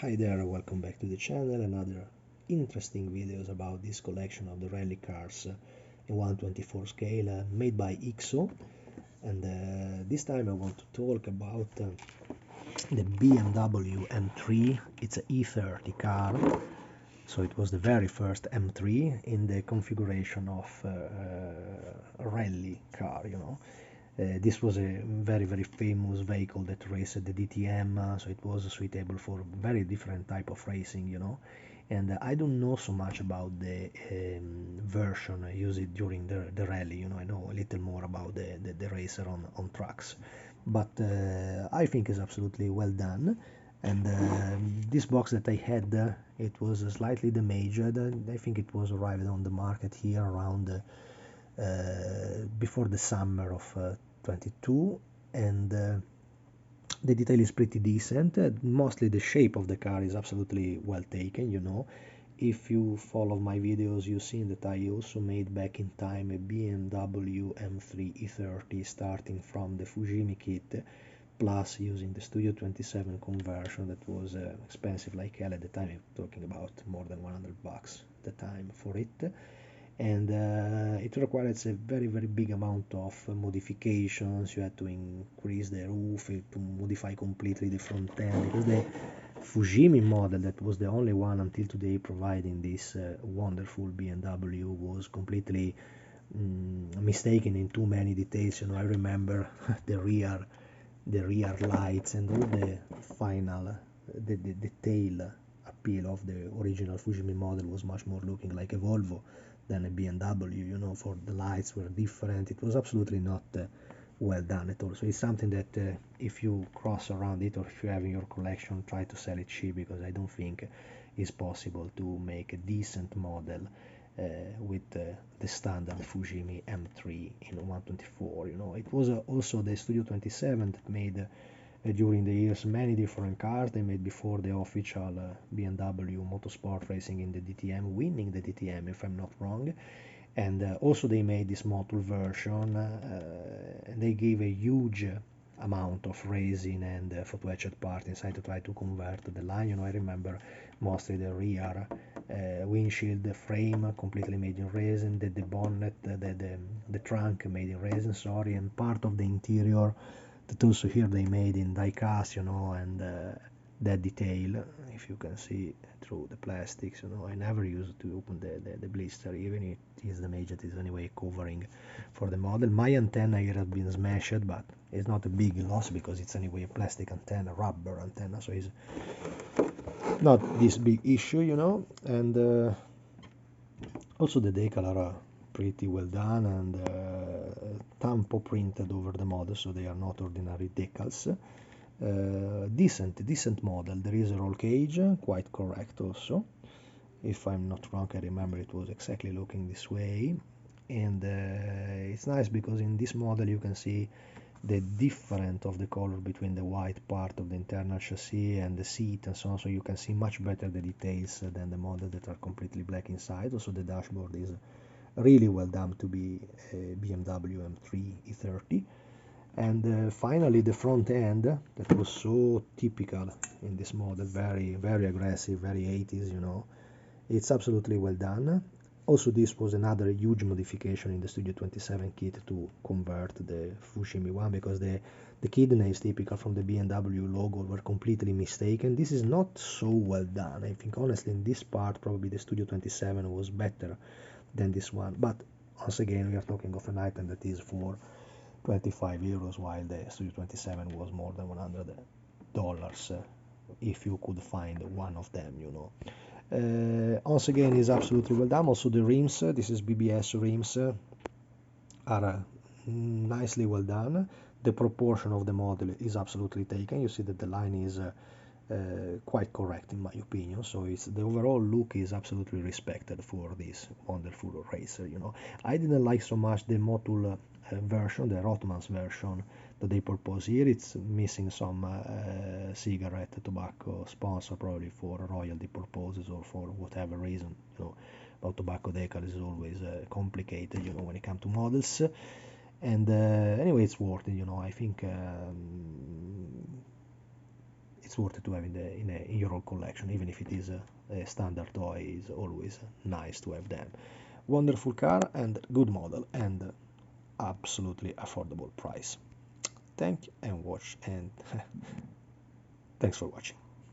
Hi there, welcome back to the channel. Another interesting videos about this collection of the rally cars in 1/24 scale made by IXO. And this time I want to talk about the BMW M3. It's a E30 car, so it was the very first M3 in the configuration of a rally car, this was a very famous vehicle that raced the DTM, so it was suitable for very different type of racing, and I don't know so much about the version used during the rally. I know a little more about the racer on tracks, but I think it's absolutely well done. And this box that I had, it was slightly damaged. I think it was arrived on the market here around before the summer of 22, and the detail is pretty decent. Mostly the shape of the car is absolutely well taken. If you follow my videos, you've seen that I also made back in time a BMW M3 E30 starting from the Fujimi kit, plus using the Studio 27 conversion that was expensive like hell at the time. I'm talking about more than 100 bucks at the time for it. And it requires a very big amount of modifications. You had to increase the roof, to modify completely the front end, because the Fujimi model, that was the only one until today providing this wonderful BMW, was completely mistaken in too many details. I remember the rear lights and all the final the tail appeal of the original Fujimi model was much more looking like a Volvo than a BMW. For the lights were different. It was absolutely not well done at all. So it's something that if you cross around it, or if you have in your collection, try to sell it cheap, because I don't think it's possible to make a decent model with the standard Fujimi M3 in 124. It was also the Studio 27 that made during the years many different cars. They made before the official BMW Motorsport Racing in the DTM, winning the DTM if I'm not wrong. And also they made this model version, and they gave a huge amount of resin and photo etched part inside to try to convert the line. I remember mostly the rear windshield frame completely made in resin, the bonnet, the trunk made in resin, sorry, and part of the interior that also here they made in die cast, and that detail, if you can see through the plastics, I never used to open the blister, even if it is damaged. It is anyway covering for the model. My antenna here has been smashed, but it's not a big loss because it's anyway a plastic antenna, rubber antenna, so it's not this big issue. And also the decal are pretty well done, and tampo printed over the model, so they are not ordinary decals. Decent model. There is a roll cage, quite correct also. If I'm not wrong, I remember it was exactly looking this way. And it's nice because in this model you can see the difference of the color between the white part of the internal chassis and the seat and so on, so you can see much better the details than the model that are completely black inside. Also the dashboard is really well done to be a BMW M3 E30. And finally the front end, that was so typical in this model, very aggressive, very 80s. It's absolutely well done. Also, this was another huge modification in the Studio 27 kit to convert the Fushimi one, because the kid names typical from the BMW logo were completely mistaken. This is not so well done. I think honestly in this part probably the Studio 27 was better than this one, but once again we are talking of an item that is for 25 euros, while the Studio 27 was more than $100 if you could find one of them. Once again is absolutely well done. Also the rims, this is BBS rims, are nicely well done. The proportion of the model is absolutely taken. You see that the line is quite correct in my opinion, so it's the overall look is absolutely respected for this wonderful racer. I didn't like so much the Motul version, the Rotmans version that they propose here. It's missing some cigarette tobacco sponsor, probably for royalty purposes or for whatever reason. About tobacco decal is always complicated, when it comes to models. And anyway, it's worth it. I think it's worth it to have in your own collection, even if it is a standard toy. Is always nice to have them. Wonderful car and good model and absolutely affordable price. Thank and watch and thanks for watching.